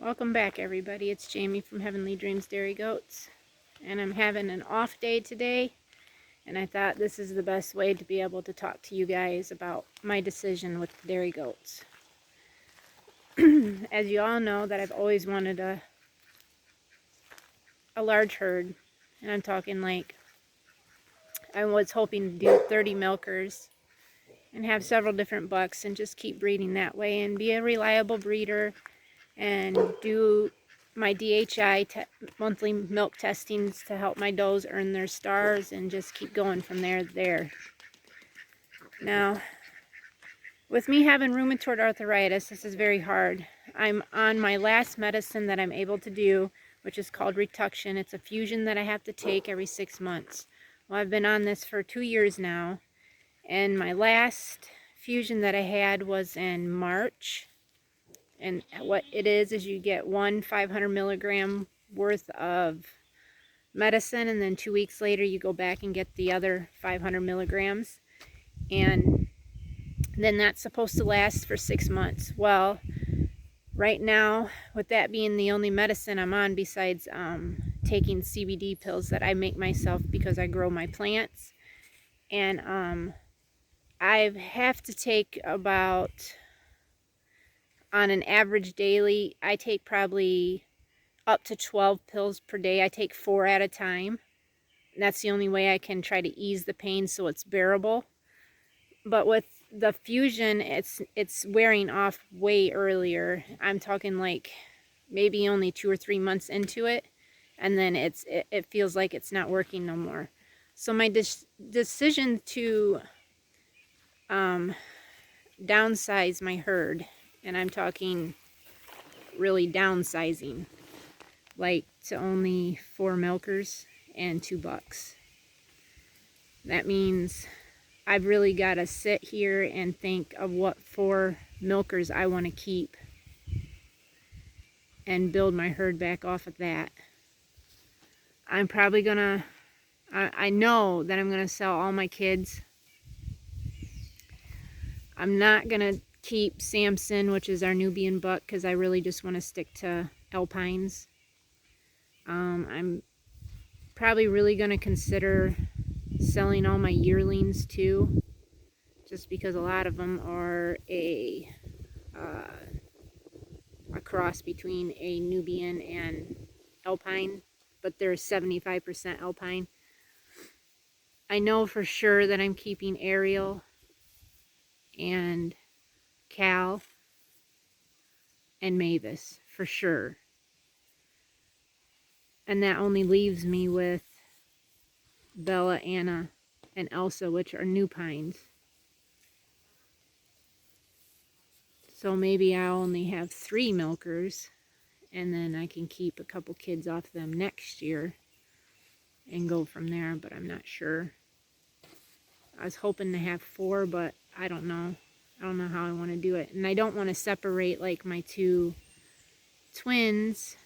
Welcome back, everybody. It's Jamie from Heavenly Dreams Dairy Goats, and I'm having an off day today, and I thought this is the best way to be able to talk to you guys about my decision with the dairy goats. As you all know, that I've always wanted a large herd, and I'm talking like I was hoping to do 30 milkers and have several different bucks and just keep breeding that way and be a reliable breeder and do my DHI monthly milk testings to help my does earn their stars and just keep going from there. Now, with me having rheumatoid arthritis, this is very hard. I'm on my last medicine that I'm able to do, which is called Retuction. It's a fusion that I have to take every 6 months. Well, I've been on this for 2 years now, and my last fusion that I had was in March. And what it is you get one 500 milligram worth of medicine, and then 2 weeks later you go back and get the other 500 milligrams. And then that's supposed to last for 6 months. Well, right now, with that being the only medicine I'm on besides taking CBD pills that I make myself because I grow my plants, and I have to take about, on an average daily, I take probably up to 12 pills per day. I take 4 at a time. That's the only way I can try to ease the pain so it's bearable. But with the fusion, it's wearing off way earlier. I'm talking like maybe only 2 or 3 months into it, and then it feels like it's not working no more. So my decision to downsize my herd, and I'm talking really downsizing, like to only 4 milkers and 2 bucks. That means I've really got to sit here and think of what 4 milkers I want to keep and build my herd back off of that. I'm probably gonna, I know that I'm gonna sell all my kids. I'm not gonna keep Samson, which is our Nubian buck, because I really just want to stick to Alpines. I'm probably really going to consider selling all my yearlings too, just because a lot of them are a cross between a Nubian and Alpine, but they're 75% Alpine. I know for sure that I'm keeping Ariel and Cal and Mavis for sure. And that only leaves me with Bella, Anna, and Elsa, which are new pines. So maybe I'll only have 3 milkers, and then I can keep a couple kids off them next year and go from there, but I'm not sure. I was hoping to have 4, but I don't know. I don't know how I want to do it. And I don't want to separate like my 2 twins,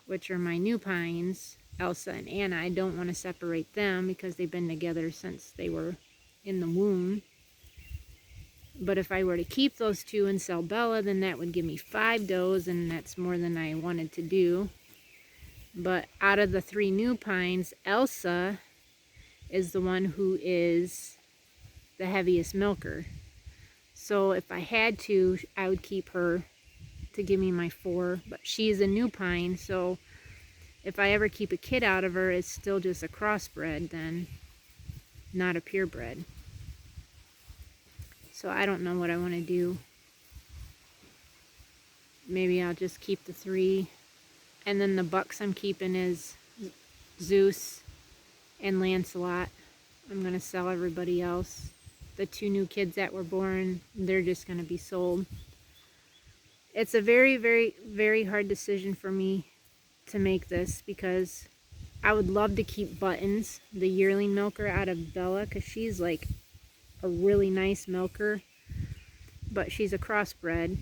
which are my new pines, Elsa and Anna. I don't want to separate them because they've been together since they were in the womb. But if I were to keep those 2 and sell Bella, then that would give me 5 does, and that's more than I wanted to do. But out of the 3 new pines, Elsa is the one who is the heaviest milker. So if I had to, I would keep her to give me my 4, but she's a new pine, so if I ever keep a kid out of her, it's still just a crossbred then, not a purebred. So I don't know what I want to do. Maybe I'll just keep the 3, and then the bucks I'm keeping is Zeus and Lancelot. I'm going to sell everybody else. The 2 new kids that were born, they're just going to be sold. It's a very, very, very hard decision for me to make this, because I would love to keep Buttons, the yearling milker, out of Bella, because she's like a really nice milker, but she's a crossbred,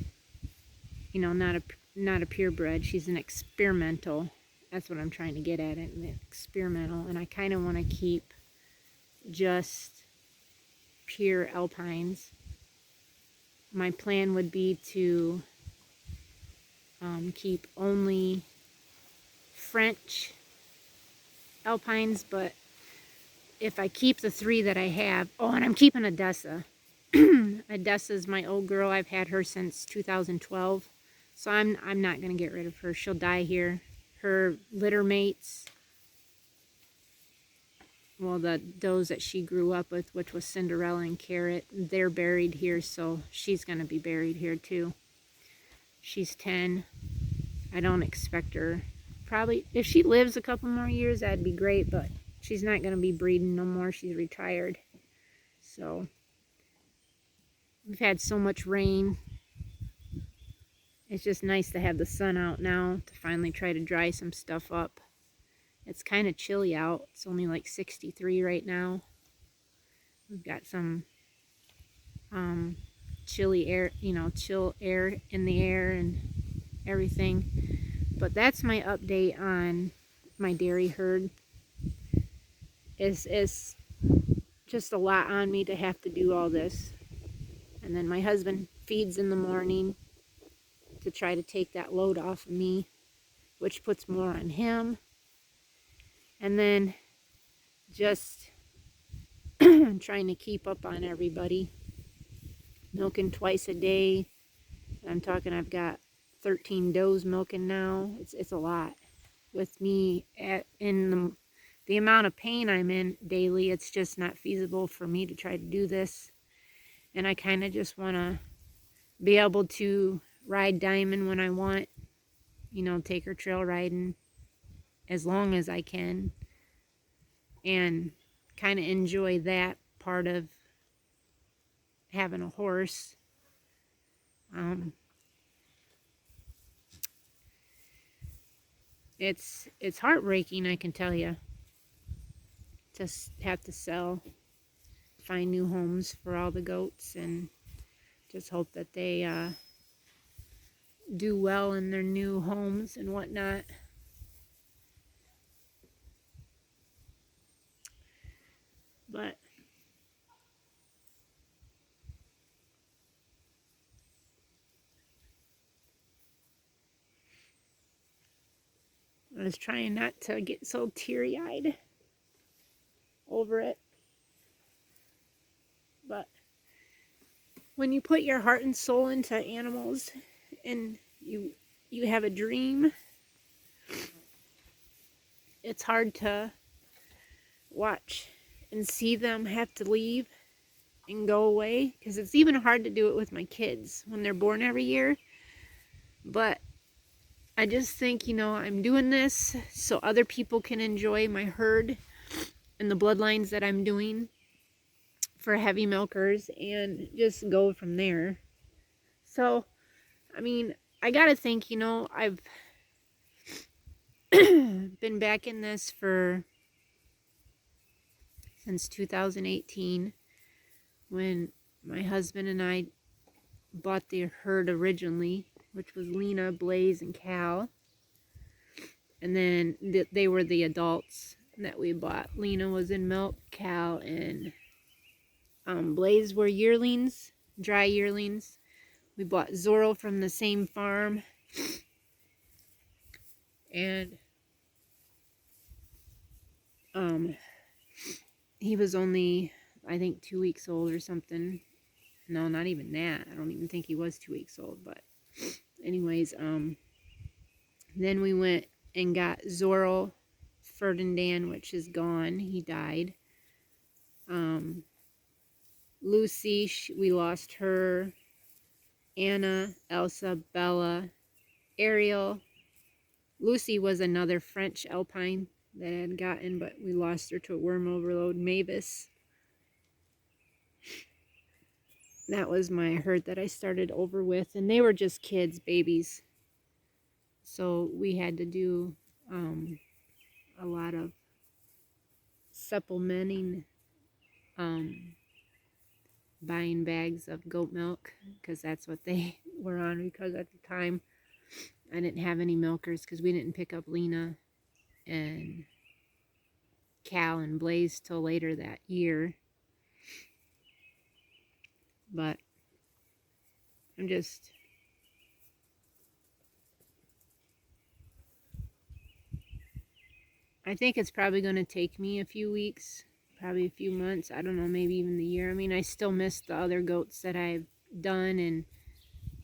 you know, not a purebred. She's an experimental. That's what I'm trying to get at, an experimental. And I kind of want to keep just pure Alpines. My plan would be to keep only French alpines, but if I keep the 3 that I have, oh, and I'm keeping Odessa. Odessa's my old girl. I've had her since 2012, so I'm not gonna get rid of her. She'll die here. Her litter mates, well, the does that she grew up with, which was Cinderella and Carrot, they're buried here, so she's gonna be buried here too. She's 10. I don't expect her. Probably, if she lives a couple more years, that'd be great, but she's not gonna be breeding no more. She's retired. So we've had so much rain. It's just nice to have the sun out now to finally try to dry some stuff up. It's kind of chilly out. It's only like 63 right now. We've got some chilly air, chill air in the air and everything. But that's my update on my dairy herd. It's just a lot on me to have to do all this. And then my husband feeds in the morning to try to take that load off of me, which puts more on him. And then just trying to keep up on everybody. Milking twice a day. I'm talking, I've got 13 does milking now. It's a lot. With me in the amount of pain I'm in daily, it's just not feasible for me to try to do this. And I kind of just want to be able to ride Diamond when I want, take her trail riding as long as I can, and kind of enjoy that part of having a horse. It's heartbreaking, I can tell you, to have to find new homes for all the goats, and just hope that they do well in their new homes and whatnot. But I was trying not to get so teary-eyed over it. But when you put your heart and soul into animals and you have a dream, it's hard to watch and see them have to leave and go away, because it's even hard to do it with my kids when they're born every year. But I just think, I'm doing this so other people can enjoy my herd and the bloodlines that I'm doing for heavy milkers, and just go from there. So, I gotta think, I've been back in this since 2018, when my husband and I bought the herd originally, which was Lena, Blaze, and Cal. And then they were the adults that we bought. Lena was in milk, Cal and Blaze were yearlings, dry yearlings. We bought Zorro from the same farm. And he was only, I think, 2 weeks old or something. No, not even that. I don't even think he was 2 weeks old. But anyways, then we went and got Zorro Ferdinand, which is gone. He died. Lucy, we lost her. Anna, Elsa, Bella, Ariel. Lucy was another French alpine that I had gotten, but we lost her to a worm overload. Mavis. That was my herd that I started over with, and they were just kids, babies. So we had to do a lot of supplementing, buying bags of goat milk, because that's what they were on, because at the time I didn't have any milkers, because we didn't pick up Lena and Cal and Blaze till later that year. But I'm just I think it's probably going to take me a few weeks, probably a few months. I don't know, maybe even the year. I mean, I still miss the other goats that I've done and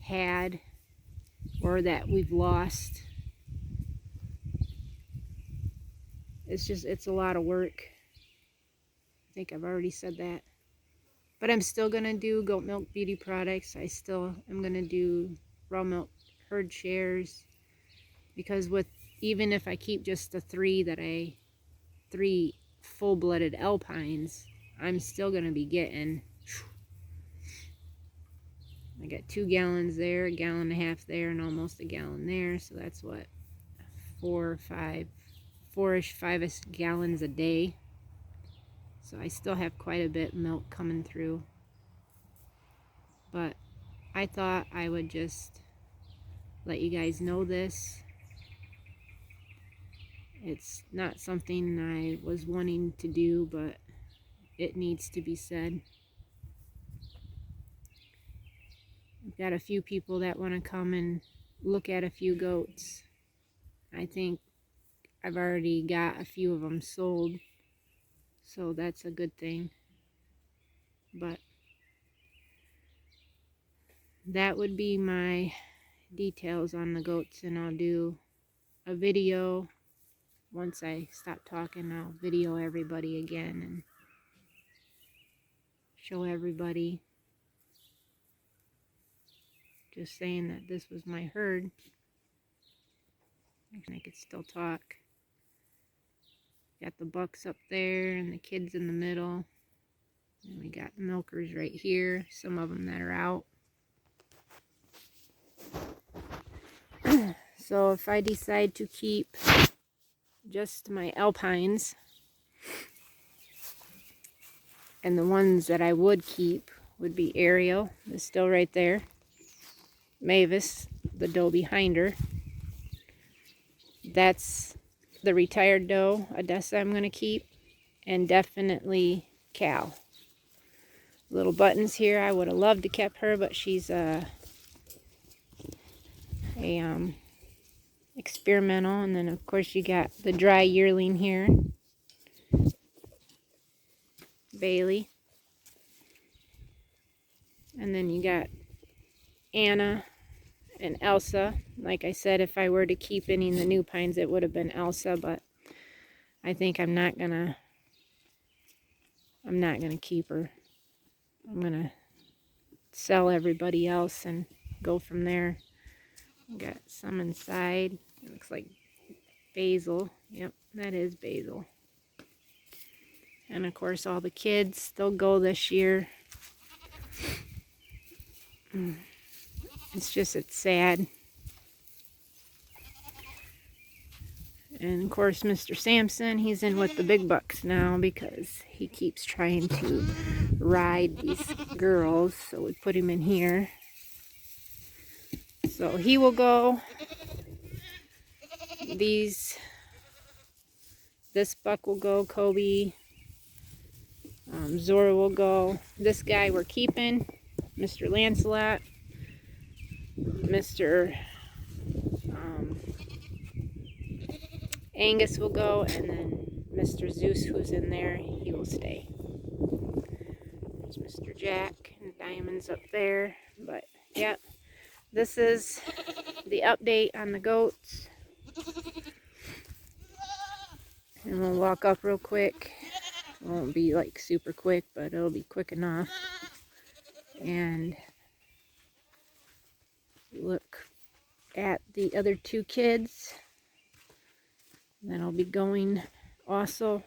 had, or that we've lost. It's a lot of work. I think I've already said that. But I'm still going to do goat milk beauty products. I still am going to do raw milk herd shares. Because even if I keep just the three full-blooded alpines, I'm still going to be getting, I got 2 gallons there, 1.5 gallons there, and almost a gallon there. So that's what, 5-ish gallons a day. So I still have quite a bit of milk coming through. But I thought I would just let you guys know this. It's not something I was wanting to do, but it needs to be said. I've got a few people that want to come and look at a few goats. I think I've already got a few of them sold, so that's a good thing. But that would be my details on the goats, and I'll do a video. Once I stop talking, I'll video everybody again and show everybody. Just saying that this was my herd. I could still talk. Got the bucks up there and the kids in the middle. And we got the milkers right here. Some of them that are out. So if I decide to keep just my alpines, and the ones that I would keep would be Ariel, is still right there. Mavis, the doe behind her. That's the retired doe, Odessa, I'm going to keep. And definitely Cal. Little Buttons here, I would have loved to kept her, but she's experimental. And then of course you got the dry yearling here, Bailey. And then you got Anna and Elsa. Like I said, if I were to keep any in the new pines, it would have been Elsa, but I think I'm not gonna keep her. I'm gonna sell everybody else and go from there. Got some inside. It looks like Basil. Yep, that is Basil. And of course all the kids, they'll go this year. It's sad. And of course Mr. Sampson, he's in with the big bucks now because he keeps trying to ride these girls. So we put him in here. So he will go. This buck will go, Kobe. Zora will go. This guy we're keeping, Mr. Lancelot. Mr. Angus will go, and then Mr. Zeus, who's in there, he will stay. There's Mr. Jack and Diamonds up there. But yeah, this is the update on the goats. And we'll walk up real quick. It won't be like super quick, but it'll be quick enough. And look at the other 2 kids. Then I'll be going also.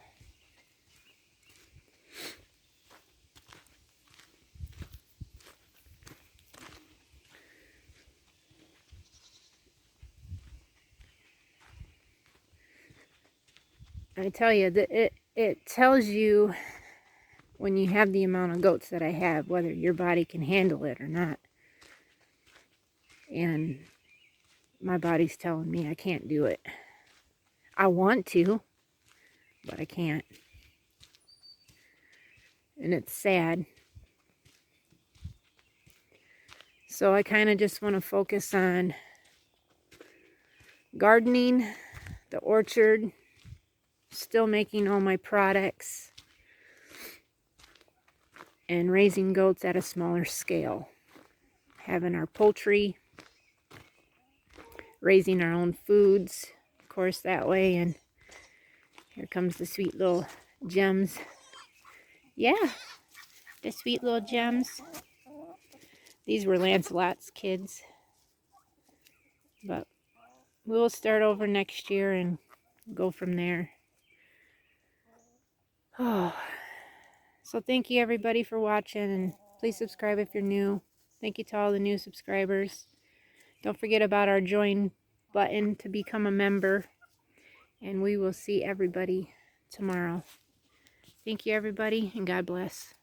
I tell you that it tells you when you have the amount of goats that I have, whether your body can handle it or not. And my body's telling me I can't do it. I want to, but I can't. And it's sad. So I kind of just want to focus on gardening, the orchard, still making all my products and raising goats at a smaller scale. Having our poultry, raising our own foods, of course, that way. And here comes the sweet little gems. Yeah, the sweet little gems. These were Lancelot's kids. But we'll start over next year and go from there. Oh, so thank you everybody for watching, and please subscribe if you're new. Thank you to all the new subscribers. Don't forget about our join button to become a member, and we will see everybody tomorrow. Thank you everybody, and God bless.